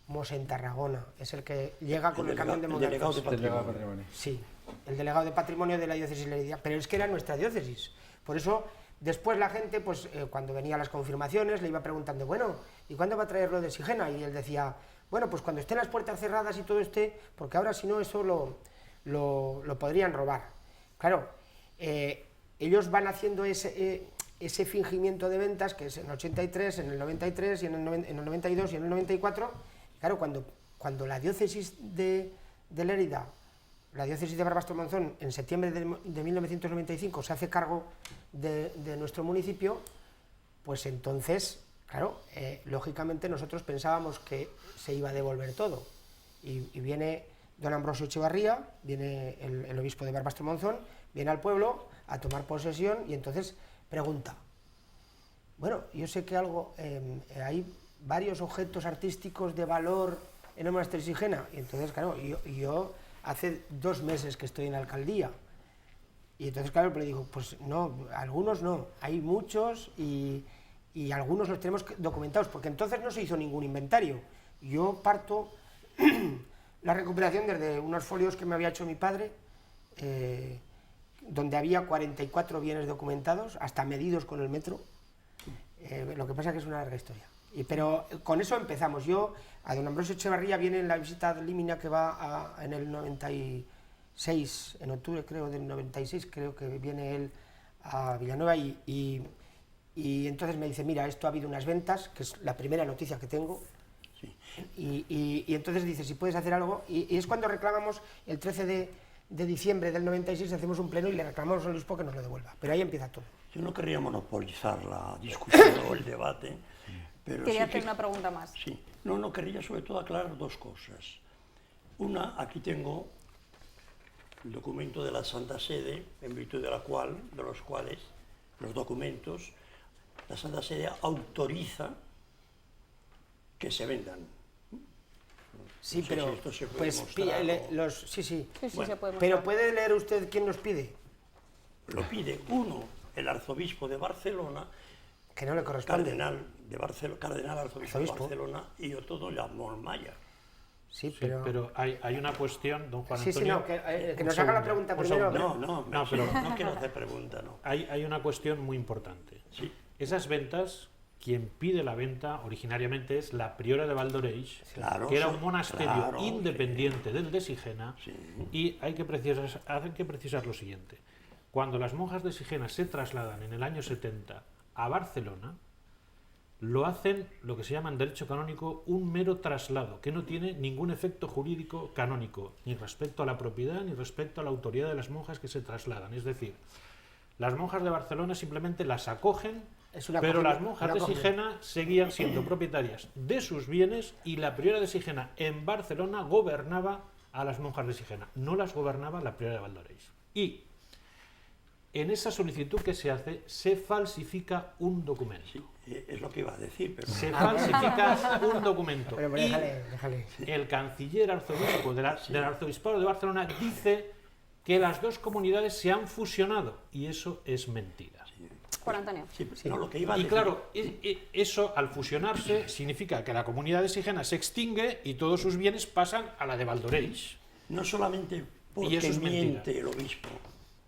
Speaker 2: Mosén Tarragona, es el que llega con el camión de mudanzas.
Speaker 4: El delegado de Patrimonio.
Speaker 2: Sí, el delegado de Patrimonio de la diócesis de Lérida, pero es que era nuestra diócesis, por eso... Después la gente, pues cuando venían las confirmaciones, le iba preguntando, bueno, ¿y cuándo va a traer lo de Sigena? Y él decía, bueno, pues cuando estén las puertas cerradas y todo esté, porque ahora si no eso lo podrían robar. Claro, ellos van haciendo ese fingimiento de ventas, que es en el 83, en el 93, y en el 92 y en el 94. Claro, cuando la diócesis de Lérida, la diócesis de Barbastro Monzón, en septiembre de 1995 se hace cargo de nuestro municipio, pues entonces, claro, lógicamente nosotros pensábamos que se iba a devolver todo. Y viene don Ambrosio Echevarría, viene el obispo de Barbastro Monzón, viene al pueblo a tomar posesión y entonces pregunta, Bueno, yo sé que hay varios objetos artísticos de valor en el monasterio de Sigena, y entonces, claro, yo hace 2 meses que estoy en la alcaldía, y entonces, claro, le digo, pues no, algunos no, hay muchos y algunos los tenemos documentados, porque entonces no se hizo ningún inventario. Yo parto la recuperación desde unos folios que me había hecho mi padre, donde había 44 bienes documentados, hasta medidos con el metro. Lo que pasa es que es una larga historia. Pero con eso empezamos. Yo, a don Ambrosio Echevarría viene en la visita de Límina que va en el 96, en octubre creo del 96, creo que viene él a Villanueva y entonces me dice, mira, esto ha habido unas ventas, que es la primera noticia que tengo, sí. y entonces dice, si puedes hacer algo, y es cuando reclamamos el 13 de diciembre del 96, hacemos un pleno y le reclamamos al obispo que nos lo devuelva, pero ahí empieza todo.
Speaker 5: Yo no querría monopolizar la discusión o el debate, pero
Speaker 1: quería
Speaker 5: sí
Speaker 1: hacer una pregunta más.
Speaker 5: Sí, no quería sobre todo aclarar 2 cosas. Una, aquí tengo el documento de la Santa Sede, en virtud de los cuales los documentos, la Santa Sede autoriza que se vendan.
Speaker 2: Sí,
Speaker 5: no sé
Speaker 2: pero
Speaker 5: si esto se puede
Speaker 2: pues
Speaker 5: mostrar,
Speaker 2: sí.
Speaker 1: Sí,
Speaker 5: bueno,
Speaker 1: se puede
Speaker 2: Pero
Speaker 1: mostrar.
Speaker 2: ¿puede leer usted quién nos pide?
Speaker 5: Lo pide uno, el arzobispo de Barcelona,
Speaker 2: Que no le corresponde.
Speaker 5: cardenal arzobispo de Barcelona, y otro don Ramón Maya.
Speaker 2: Sí,
Speaker 3: Sí, pero hay una cuestión, don Juan
Speaker 2: Sí,
Speaker 3: Antonio.
Speaker 2: que nos haga la pregunta primero.
Speaker 5: No quiero hacer pregunta, no.
Speaker 3: Hay una cuestión muy importante.
Speaker 5: Sí.
Speaker 3: Esas ventas, quien pide la venta originariamente es la priora de Valdoreix,
Speaker 5: Claro,
Speaker 3: que era
Speaker 5: sí,
Speaker 3: un monasterio
Speaker 5: claro,
Speaker 3: independiente del de Sigena,
Speaker 5: Sí.
Speaker 3: y hay que precisar lo siguiente. Cuando las monjas de Sigena se trasladan en el año 70 a Barcelona, lo hacen lo que se llama en derecho canónico un mero traslado, que no tiene ningún efecto jurídico canónico, ni respecto a la propiedad, ni respecto a la autoridad de las monjas que se trasladan. Es decir, las monjas de Barcelona simplemente las acogen, pero las monjas de Sigena seguían siendo propietarias de sus bienes, y la priora de Sigena en Barcelona gobernaba a las monjas de Sigena, no las gobernaba la priora de Valdoreix. Y en esa solicitud que se hace, se falsifica un documento.
Speaker 5: Sí, es lo que iba a decir, pero...
Speaker 3: Se falsifica un documento.
Speaker 2: Pero
Speaker 3: y
Speaker 2: déjale.
Speaker 3: el canciller arzobispo del arzobispado de Barcelona dice que las 2 comunidades se han fusionado, y eso es mentira.
Speaker 1: Juan Antonio.
Speaker 5: Sí, no, lo que iba a
Speaker 3: Y
Speaker 5: decir...
Speaker 3: claro, eso al fusionarse significa que la comunidad de Sigena se extingue y todos sus bienes pasan a la de Valdoreix.
Speaker 5: No solamente
Speaker 3: Y eso
Speaker 5: porque
Speaker 3: es mentira.
Speaker 5: miente el obispo,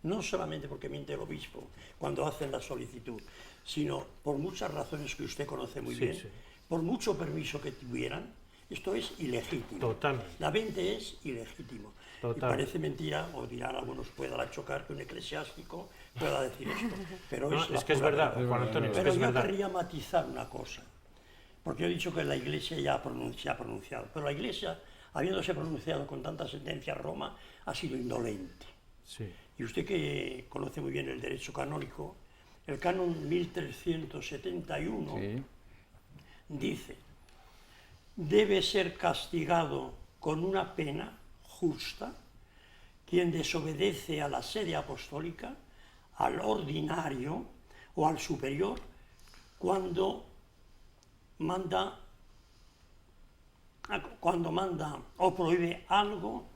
Speaker 5: no solamente porque miente el obispo cuando hacen la solicitud, sino por muchas razones que usted conoce muy bien, por mucho permiso que tuvieran, esto es ilegítimo.
Speaker 3: Totalmente.
Speaker 5: La venta es ilegítimo. Y parece mentira, o dirán algunos, pueda chocar que un eclesiástico pueda decir esto, pero
Speaker 3: No, es que es verdad, Juan Antonio, es que
Speaker 5: Pero
Speaker 3: es
Speaker 5: yo
Speaker 3: verdad.
Speaker 5: querría matizar una cosa, porque yo he dicho que la Iglesia ya se ha pronunciado, pero la Iglesia, habiéndose pronunciado con tantas sentencias, Roma ha sido indolente.
Speaker 3: Sí.
Speaker 5: Y usted que conoce muy bien el derecho canónico, el canon 1371 dice, debe ser castigado con una pena justa quien desobedece a la sede apostólica, al ordinario o al superior cuando manda o prohíbe algo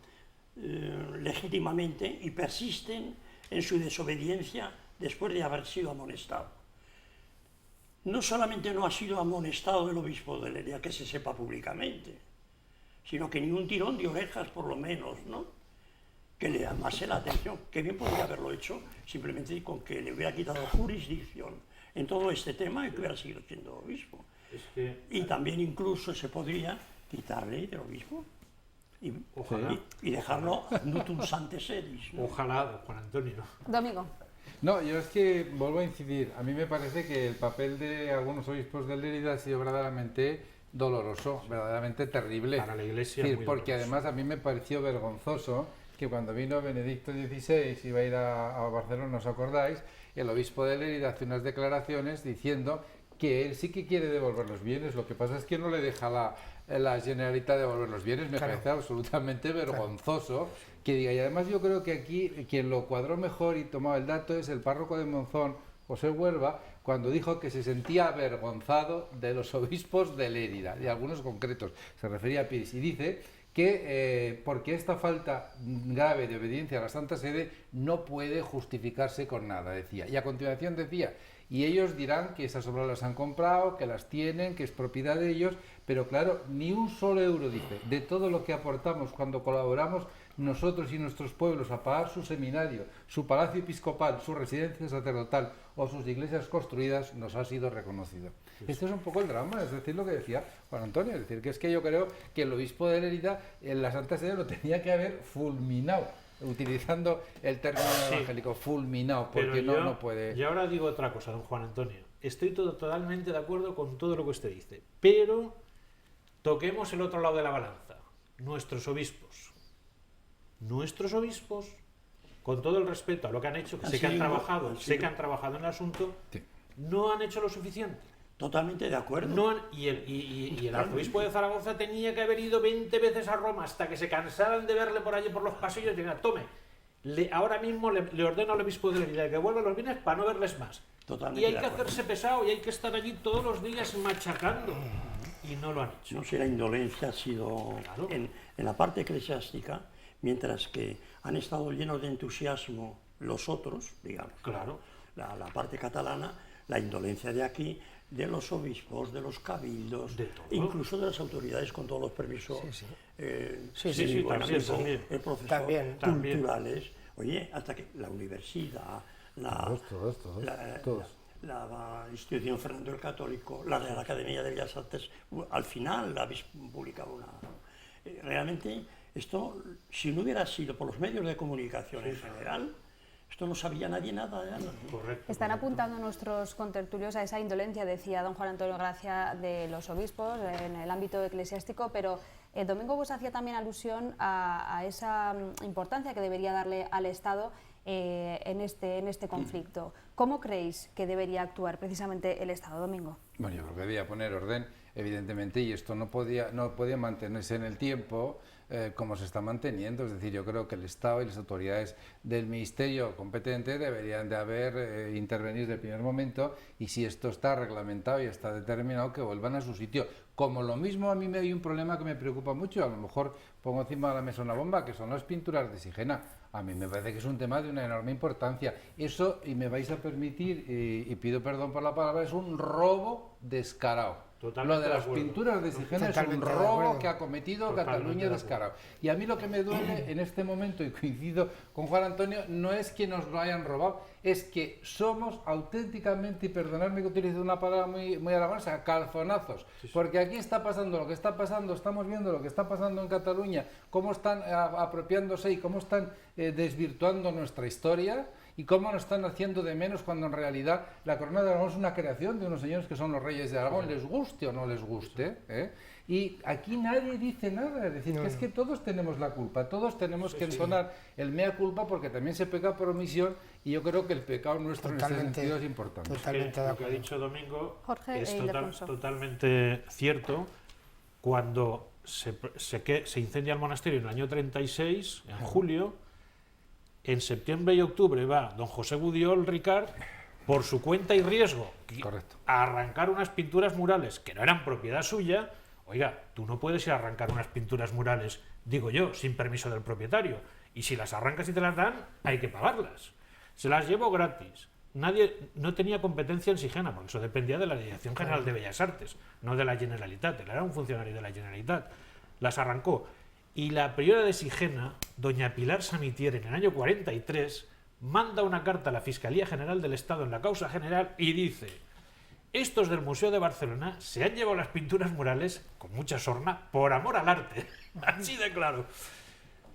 Speaker 5: legítimamente y persisten en su desobediencia después de haber sido amonestado. No solamente no ha sido amonestado el obispo de Lería, que se sepa públicamente, sino que ni un tirón de orejas por lo menos, ¿no? Que le llamase la atención, que bien podría haberlo hecho simplemente con que le hubiera quitado jurisdicción en todo este tema y que hubiera seguido siendo obispo. Y también incluso se podría quitarle del obispo y dejarlo nutus ante sedis, ¿no?
Speaker 3: Ojalá, Juan Antonio.
Speaker 1: Domingo.
Speaker 4: No, yo es que vuelvo a incidir. A mí me parece que el papel de algunos obispos de Lérida ha sido verdaderamente doloroso, verdaderamente terrible.
Speaker 3: Para la Iglesia,
Speaker 4: Es decir,
Speaker 3: muy
Speaker 4: porque
Speaker 3: doloroso.
Speaker 4: además a mí me pareció vergonzoso que cuando vino Benedicto XVI, iba a ir a Barcelona, ¿os acordáis? El obispo de Lérida hace unas declaraciones diciendo que él sí que quiere devolver los bienes, lo que pasa es que no le deja la Generalitat devolver los bienes. Me parece absolutamente vergonzoso que diga. Y además yo creo que aquí quien lo cuadró mejor y tomó el dato es el párroco de Monzón, José Huerva, cuando dijo que se sentía avergonzado de los obispos de Lérida, de algunos concretos, se refería a Piris, y dice que porque esta falta grave de obediencia a la Santa Sede no puede justificarse con nada, decía. Y a continuación decía, y ellos dirán que esas obras las han comprado, que las tienen, que es propiedad de ellos, pero claro, ni un solo euro, dice, de todo lo que aportamos cuando colaboramos nosotros y nuestros pueblos a pagar su seminario, su palacio episcopal, su residencia sacerdotal o sus iglesias construidas, nos ha sido reconocido. Este es un poco el drama, es decir, lo que decía Juan Antonio, es decir, que es que yo creo que el obispo de Lérida en la Santa Sede lo tenía que haber fulminado, utilizando el término evangélico, fulminado, porque no puede...
Speaker 3: Y ahora digo otra cosa, don Juan Antonio. Estoy totalmente de acuerdo con todo lo que usted dice, pero toquemos el otro lado de la balanza. Nuestros obispos, con todo el respeto a lo que han hecho, que sé que han trabajado en el asunto, no han hecho lo suficiente.
Speaker 5: Totalmente de acuerdo.
Speaker 3: Y el arzobispo de Zaragoza tenía que haber ido 20 veces a Roma hasta que se cansaran de verle por allí por los pasillos y digan, tome, ahora mismo le ordeno al obispo de Lérida que vuelva los viernes para no verles más.
Speaker 5: Totalmente
Speaker 3: y hay que hacerse pesado y hay que estar allí todos los días machacando. Y no lo han hecho.
Speaker 5: No sé, la indolencia ha sido en la parte eclesiástica, mientras que han estado llenos de entusiasmo los otros, digamos, la parte catalana, la indolencia de aquí, de los obispos, de los cabildos, incluso de las autoridades con todos los permisos
Speaker 3: también.
Speaker 5: culturales. Oye, hasta que la universidad, la institución Fernando el Católico, la Real Academia de Bellas Artes, al final habéis publicado una... realmente, esto, si no hubiera sido por los medios de comunicación en general, esto no sabía nadie nada.
Speaker 3: Correcto.
Speaker 1: Están apuntando nuestros contertulios a esa indolencia, decía don Juan Antonio Gracia, de los obispos en el ámbito eclesiástico, pero el domingo vos hacía también alusión a esa importancia que debería darle al Estado en este conflicto. ¿Cómo creéis que debería actuar precisamente el Estado, Domingo?
Speaker 4: Bueno, yo creo que debía poner orden, evidentemente, y esto no podía mantenerse en el tiempo como se está manteniendo. Es decir, yo creo que el Estado y las autoridades del ministerio competente deberían de haber intervenido desde el primer momento, y si esto está reglamentado y está determinado, que vuelvan a su sitio. Como lo mismo, a mí me hay un problema que me preocupa mucho, a lo mejor pongo encima de la mesa una bomba, que son las pinturas de Sigena. A mí me parece que es un tema de una enorme importancia. Eso, y me vais a permitir, y pido perdón por la palabra, es un robo descarado. Lo de las pinturas de Sigena es un robo que ha cometido Cataluña descarado. Y a mí lo que me duele en este momento, y coincido con Juan Antonio, no es que nos lo hayan robado, es que somos auténticamente, y perdonadme que utilice una palabra muy aragonesa, calzonazos. Porque aquí está pasando lo que está pasando, estamos viendo lo que está pasando en Cataluña, cómo están apropiándose y cómo están desvirtuando nuestra historia, y cómo nos están haciendo de menos cuando en realidad la Corona de Aragón es una creación de unos señores que son los reyes de Aragón, les guste o no les guste, Y aquí nadie dice nada, es decir, que es que todos tenemos la culpa, todos tenemos que entonar el mea culpa, porque también se peca por omisión, y yo creo que el pecado nuestro en este sentido es importante.
Speaker 3: Totalmente de acuerdo. Lo que ha dicho Domingo
Speaker 1: Jorge
Speaker 3: es totalmente cierto. Cuando se incendia el monasterio en el año 36, en julio, en septiembre y octubre va don José Gudiol Ricard, por su cuenta y riesgo, a arrancar unas pinturas murales que no eran propiedad suya. Oiga, tú no puedes ir a arrancar unas pinturas murales, digo yo, sin permiso del propietario. Y si las arrancas y te las dan, hay que pagarlas. Se las llevo gratis. Nadie no tenía competencia en Sigena, porque eso dependía de la Dirección General de Bellas Artes, no de la Generalitat. Él era un funcionario de la Generalitat. Las arrancó. Y la priora de Sigena, doña Pilar Samitier, en el año 43, manda una carta a la Fiscalía General del Estado en la causa general y dice: estos del Museo de Barcelona se han llevado las pinturas murales con mucha sorna por amor al arte. Así de claro.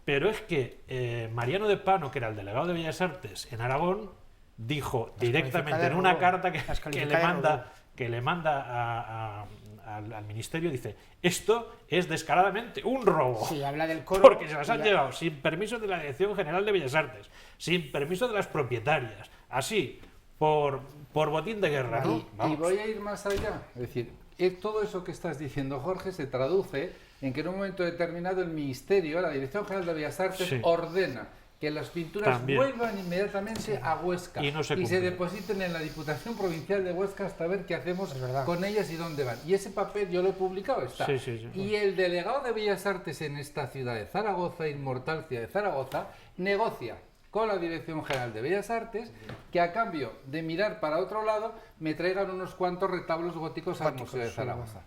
Speaker 3: Pero es que Mariano de Pano, que era el delegado de Bellas Artes en Aragón, dijo directamente en una carta que le manda al ministerio, dice: esto es descaradamente un robo.
Speaker 2: Sí, habla del coro.
Speaker 3: Porque se las han llevado sin permiso de la Dirección General de Bellas Artes, sin permiso de las propietarias, así, por botín de guerra, ¿no?
Speaker 4: Y voy a ir más allá. Es decir, todo eso que estás diciendo, Jorge, se traduce en que en un momento determinado el ministerio, la Dirección General de Bellas Artes, ordena que las pinturas
Speaker 3: También.
Speaker 4: vuelvan inmediatamente a Huesca
Speaker 3: Y no se
Speaker 4: se
Speaker 3: cumple.
Speaker 4: depositen en la Diputación Provincial de Huesca hasta ver qué hacemos
Speaker 2: Es verdad.
Speaker 4: con ellas y dónde van. Y ese papel yo lo he publicado, está.
Speaker 3: Sí, sí, sí.
Speaker 4: Y el delegado de Bellas Artes en esta ciudad de Zaragoza, inmortal ciudad de Zaragoza, negocia con la Dirección General de Bellas Artes que a cambio de mirar para otro lado me traigan unos cuantos retablos góticos al Museo de
Speaker 2: sí,
Speaker 4: Zaragoza.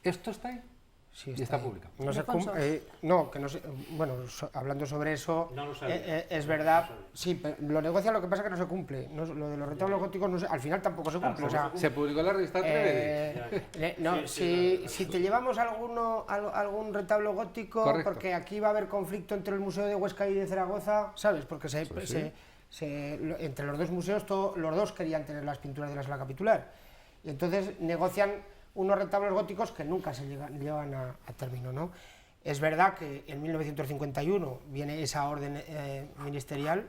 Speaker 4: ¿Esto está ahí?
Speaker 2: Sí,
Speaker 4: Y está
Speaker 2: ahí.
Speaker 4: publicado.
Speaker 2: No se
Speaker 1: Alfonso.
Speaker 2: no, que no se, bueno, hablando sobre eso,
Speaker 3: No lo sabía.
Speaker 2: es verdad, sí, pero lo negocia, lo que pasa que no se cumple. Lo de los retablos góticos no al final tampoco se cumple. O sea,
Speaker 4: Se publicó en la revista Trevede.
Speaker 2: no, si te llevamos algún retablo gótico,
Speaker 4: Correcto.
Speaker 2: porque aquí va a haber conflicto entre el Museo de Huesca y de Zaragoza, ¿sabes? Porque entre los dos museos, los dos querían tener las pinturas de la sala capitular. Y entonces negocian unos retablos góticos que nunca se llevan a término, ¿no? Es verdad que en 1951 viene esa orden ministerial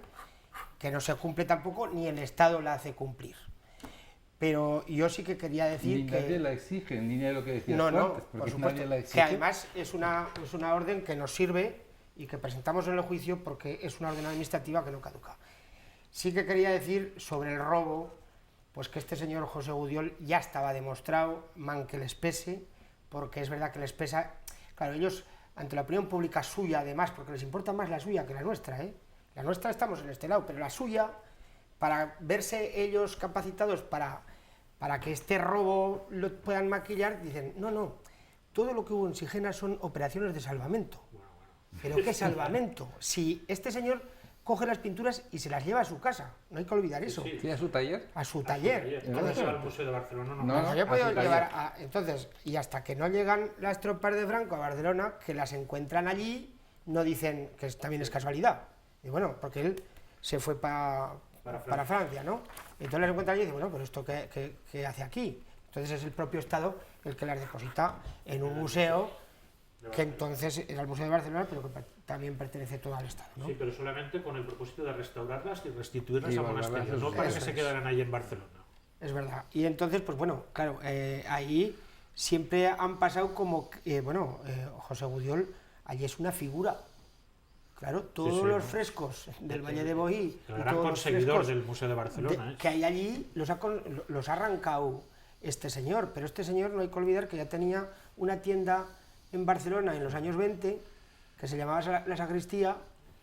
Speaker 2: que no se cumple tampoco, ni el Estado la hace cumplir. Pero yo sí que quería decir
Speaker 4: Ni
Speaker 2: que...
Speaker 4: nadie la exige, en línea de lo que decías
Speaker 2: No,
Speaker 4: tú
Speaker 2: no,
Speaker 4: antes,
Speaker 2: por
Speaker 4: porque
Speaker 2: supuesto,
Speaker 4: nadie la
Speaker 2: que
Speaker 4: exige.
Speaker 2: además es una orden que nos sirve y que presentamos en el juicio porque es una orden administrativa que no caduca. Sí que quería decir sobre el robo, pues que este señor José Gudiol ya estaba demostrado, man que les pese, porque es verdad que les pesa, claro, ellos ante la opinión pública suya además, porque les importa más la suya que la nuestra, ¿eh? La nuestra estamos en este lado, pero la suya, para verse ellos capacitados para que este robo lo puedan maquillar, dicen, no, todo lo que hubo en Sigena son operaciones de salvamento. ¿Pero qué salvamento? Si este señor coge las pinturas y se las lleva a su casa, no hay que olvidar eso,
Speaker 4: ¿Sí, a su taller?
Speaker 2: a su taller.
Speaker 3: No
Speaker 2: Entonces,
Speaker 3: se va al Museo de Barcelona, no.
Speaker 4: No,
Speaker 2: las había
Speaker 4: a
Speaker 2: podido
Speaker 4: su taller.
Speaker 2: llevar entonces, y hasta que no llegan las tropas de Franco a Barcelona, que las encuentran allí, no dicen que también es casualidad. Y bueno, porque él se fue para Francia, ¿no? Y entonces las encuentran allí y dicen, bueno, pero ¿esto qué hace aquí? Entonces es el propio Estado el que las deposita en un museo, que entonces era el Museo de Barcelona, pero que también pertenece todo al Estado, ¿no?
Speaker 3: Sí, pero solamente con el propósito de restaurarlas y restituirlas
Speaker 4: Y
Speaker 3: a
Speaker 4: volverlas a
Speaker 3: monasterios,
Speaker 4: sus
Speaker 3: no para que
Speaker 2: Eso
Speaker 3: se
Speaker 2: es.
Speaker 3: quedaran ahí en Barcelona.
Speaker 2: Es verdad. Y entonces, pues bueno, claro, ahí siempre han pasado como, José Gudiol, allí es una figura. Claro, todos
Speaker 3: sí,
Speaker 2: los
Speaker 3: ¿no?
Speaker 2: frescos del Valle de Boí,
Speaker 3: El
Speaker 2: y
Speaker 3: gran
Speaker 2: todos los
Speaker 3: conseguidor
Speaker 2: frescos
Speaker 3: del Museo de Barcelona.
Speaker 2: que hay allí, los ha arrancado este señor. Pero este señor, no hay que olvidar que ya tenía una tienda en Barcelona en los años 20, que se llamaba La Sacristía,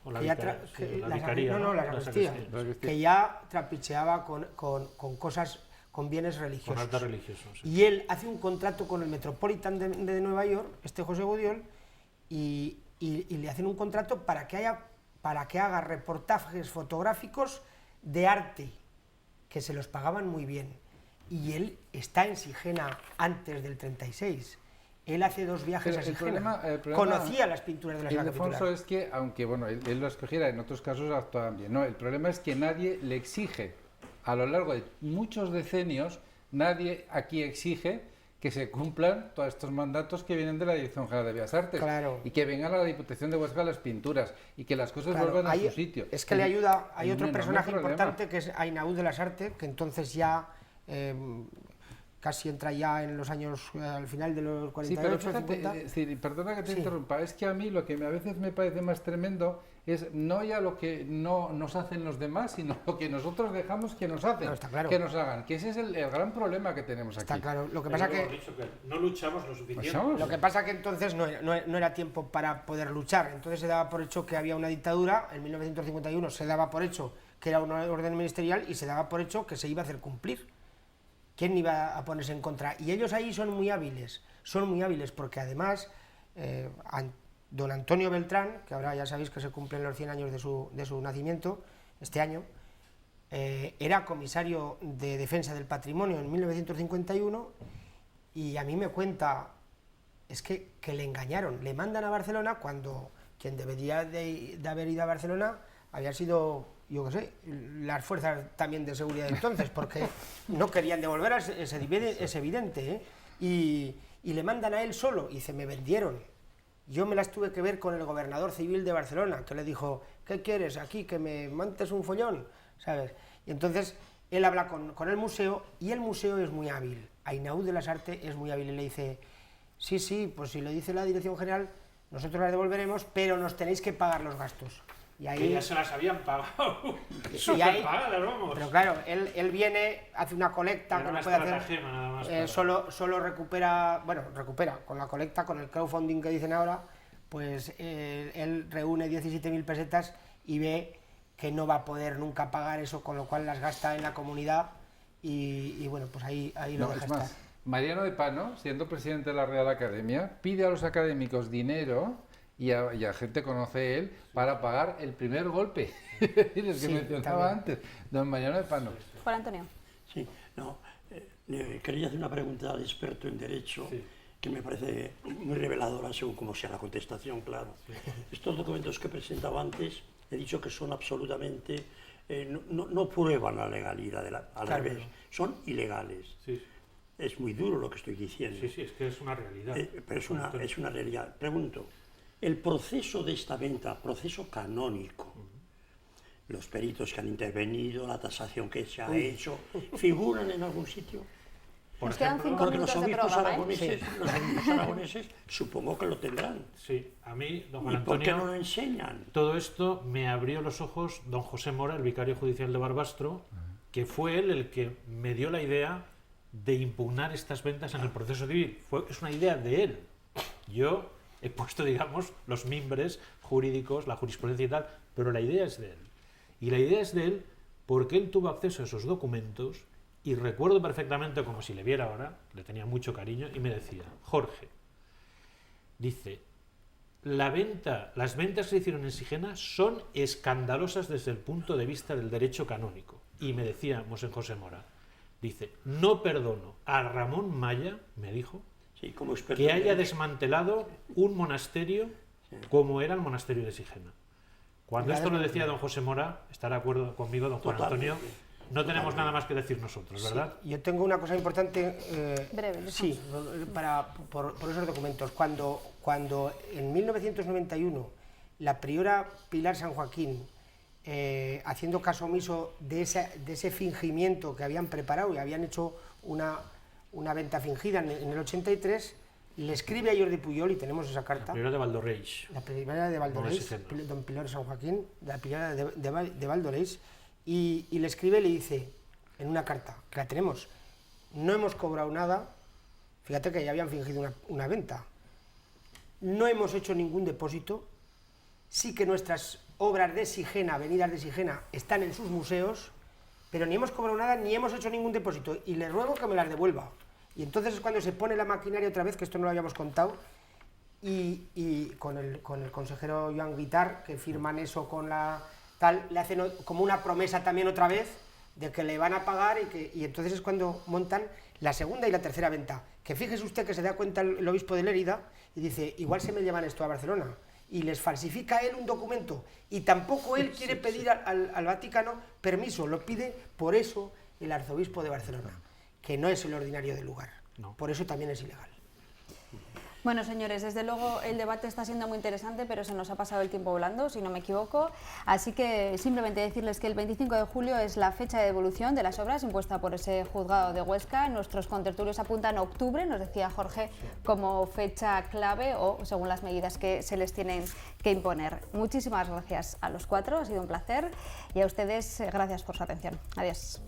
Speaker 3: O la
Speaker 2: que ya
Speaker 3: vicaría, sí, la
Speaker 2: la
Speaker 3: vicaría,
Speaker 2: no,
Speaker 3: ¿no?
Speaker 2: la
Speaker 3: La
Speaker 2: sacristía,
Speaker 3: sacristía.
Speaker 2: que ya trapicheaba con cosas, con bienes religiosos.
Speaker 3: Con arte religioso. Sí.
Speaker 2: Y él hace un contrato con el Metropolitan de Nueva York, este José Gudiol, y le hacen un contrato para que haga reportajes fotográficos de arte, que se los pagaban muy bien. Y él está en Sigena antes del 36. Él hace 2 viajes
Speaker 4: Pero
Speaker 2: a
Speaker 4: el
Speaker 2: Sigena.
Speaker 4: problema-
Speaker 2: Conocía las pinturas de la sala
Speaker 4: Ildefonso
Speaker 2: capitular.
Speaker 4: es que, aunque bueno, él lo escogiera, en otros casos actuaban bien. No, el problema es que nadie le exige, a lo largo de muchos decenios, nadie aquí exige que se cumplan todos estos mandatos que vienen de la Dirección General de Bellas Artes.
Speaker 2: Claro.
Speaker 4: Y que vengan a la Diputación de Huesca las pinturas y que las cosas
Speaker 2: Claro,
Speaker 4: vuelvan a
Speaker 2: hay-
Speaker 4: su sitio.
Speaker 2: Es que le ayuda, hay
Speaker 4: un
Speaker 2: otro
Speaker 4: enorme
Speaker 2: personaje
Speaker 4: problema.
Speaker 2: importante que es Ainaud de las Artes, que entonces ya casi entra ya en los años, al final de los 48,
Speaker 4: Sí, pero fíjate,
Speaker 2: 50.
Speaker 4: es decir, perdona que te
Speaker 2: Sí.
Speaker 4: interrumpa, es que a mí lo que a veces me parece más tremendo es no ya lo que no nos hacen los demás, sino lo que nosotros dejamos que nos hacen,
Speaker 2: No, está claro.
Speaker 4: que nos hagan, que ese es el gran problema que tenemos
Speaker 2: Está
Speaker 4: aquí.
Speaker 2: claro. Lo que
Speaker 3: Ya
Speaker 2: pasa
Speaker 3: hemos
Speaker 2: que
Speaker 3: dicho que no luchamos lo suficiente.
Speaker 4: Pues
Speaker 2: Lo que pasa que entonces no era tiempo para poder luchar, entonces se daba por hecho que había una dictadura, en 1951 se daba por hecho que era una orden ministerial y se daba por hecho que se iba a hacer cumplir. ¿Quién iba a ponerse en contra? Y ellos ahí son muy hábiles porque además don Antonio Beltrán, que ahora ya sabéis que se cumplen los 100 años de su nacimiento, este año, era comisario de Defensa del Patrimonio en 1951 y a mí me cuenta, es que le engañaron, le mandan a Barcelona cuando quien debería de haber ido a Barcelona había sido, yo qué sé, las fuerzas también de seguridad de entonces, porque no querían devolver, es evidente, ¿eh? Y le mandan a él solo, y dice, me vendieron. Yo me las tuve que ver con el gobernador civil de Barcelona, que le dijo, ¿qué quieres aquí? ¿Que me montes un follón? ¿Sabes? Y entonces él habla con el museo, y el museo es muy hábil. Ainaud de las Artes es muy hábil, y le dice, sí, pues si lo dice la Dirección General, nosotros las devolveremos, pero nos tenéis que pagar los gastos. Y ahí,
Speaker 3: que ya se las habían pagado.
Speaker 2: y
Speaker 3: Súper
Speaker 2: ahí-
Speaker 3: pagadas, vamos.
Speaker 2: pero claro, él viene, hace una colecta
Speaker 3: Era
Speaker 2: que
Speaker 3: una
Speaker 2: no puede hacer,
Speaker 3: estratagema nada más
Speaker 2: solo recupera, con la colecta, con el crowdfunding que dicen ahora, pues él reúne 17.000 pesetas y ve que no va a poder nunca pagar eso, con lo cual las gasta en la comunidad y bueno, pues ahí lo
Speaker 4: No,
Speaker 2: deja
Speaker 4: es
Speaker 2: estar.
Speaker 4: más, Mariano de Pano, siendo presidente de la Real Academia, pide a los académicos dinero y a gente conoce él para pagar el primer golpe. Es que
Speaker 2: Sí,
Speaker 4: mencionaba
Speaker 2: también.
Speaker 4: antes, don Mariano de Pano.
Speaker 1: Juan Antonio.
Speaker 5: Sí, no, quería hacer una pregunta al experto en Derecho
Speaker 3: Sí.
Speaker 5: que me parece muy reveladora según como sea la contestación, claro. Estos documentos que he presentado antes, he dicho que son absolutamente, no prueban la legalidad, al
Speaker 2: Claro,
Speaker 5: revés,
Speaker 2: no.
Speaker 5: son ilegales.
Speaker 3: Sí,
Speaker 5: Es muy duro lo que estoy diciendo,
Speaker 3: sí, es que es una realidad.
Speaker 5: pero es una realidad. Pregunto, el proceso de esta venta, proceso canónico, los peritos que han intervenido, la tasación que se ha hecho, ¿figuran en algún sitio?
Speaker 3: Por
Speaker 1: Nos quedan
Speaker 3: ejemplo,
Speaker 1: 5
Speaker 5: Porque los
Speaker 1: minutos de
Speaker 5: obispos
Speaker 1: programa, ¿eh?
Speaker 5: aragoneses, los obispos aragoneses supongo que lo tendrán.
Speaker 3: sí, a mí, don Juan
Speaker 5: ¿Y por qué
Speaker 3: Antonio,
Speaker 5: no lo enseñan?
Speaker 3: todo esto me abrió los ojos don José Mora, el vicario judicial de Barbastro, que fue él el que me dio la idea de impugnar estas ventas en el proceso civil. Es una idea de él. Yo he puesto, digamos, los mimbres jurídicos, la jurisprudencia y tal, pero la idea es de él. Y la idea es de él porque él tuvo acceso a esos documentos y recuerdo perfectamente, como si le viera ahora, le tenía mucho cariño, y me decía, Jorge, dice, las ventas que se hicieron en Sigena son escandalosas desde el punto de vista del derecho canónico. Y me decía Mosén José Mora, dice, no perdono a Ramón Maya, me dijo,
Speaker 5: Sí, como experto
Speaker 3: que
Speaker 5: en
Speaker 3: haya
Speaker 5: derecho.
Speaker 3: desmantelado un monasterio como era el monasterio de Sigena. Cuando esto lo decía don José Mora, estará de acuerdo conmigo don Juan
Speaker 5: Totalmente.
Speaker 3: Antonio, no tenemos nada más que decir nosotros, ¿verdad?
Speaker 2: Yo tengo una cosa importante,
Speaker 1: Breve,
Speaker 2: sí, por esos documentos. Cuando en 1991 la priora Pilar San Joaquín, haciendo caso omiso de ese fingimiento que habían preparado y habían hecho una venta fingida en el 83, le escribe a Jordi Pujol, y tenemos esa carta,
Speaker 3: Primero de Valdorreis.
Speaker 2: la primera de Valdoreix,
Speaker 3: No exigente.
Speaker 2: don Pilar San Joaquín, la primera de Valdoreix, y le escribe y le dice, en una carta, que la tenemos, no hemos cobrado nada, fíjate que ya habían fingido una venta, no hemos hecho ningún depósito, sí que nuestras obras de Sigena, venidas de Sigena, están en sus museos, pero ni hemos cobrado nada, ni hemos hecho ningún depósito, y le ruego que me las devuelva. Y entonces es cuando se pone la maquinaria otra vez, que esto no lo habíamos contado, y con el consejero Joan Guitar, que firman eso con la tal, le hacen como una promesa también otra vez de que le van a pagar, y entonces es cuando montan la segunda y la tercera venta. Que fíjese usted que se da cuenta el obispo de Lérida y dice, igual se me llevan esto a Barcelona, y les falsifica él un documento, y tampoco él quiere pedir al Vaticano permiso, lo pide por eso el arzobispo de Barcelona, que no es el ordinario del lugar,
Speaker 3: No.
Speaker 2: por eso también es ilegal.
Speaker 1: Bueno, señores, desde luego el debate está siendo muy interesante, pero se nos ha pasado el tiempo volando, si no me equivoco. Así que simplemente decirles que el 25 de julio es la fecha de devolución de las obras impuesta por ese juzgado de Huesca. Nuestros contertulios apuntan a octubre, nos decía Jorge, como fecha clave o según las medidas que se les tienen que imponer. Muchísimas gracias a los cuatro, ha sido un placer, y a ustedes gracias por su atención. Adiós.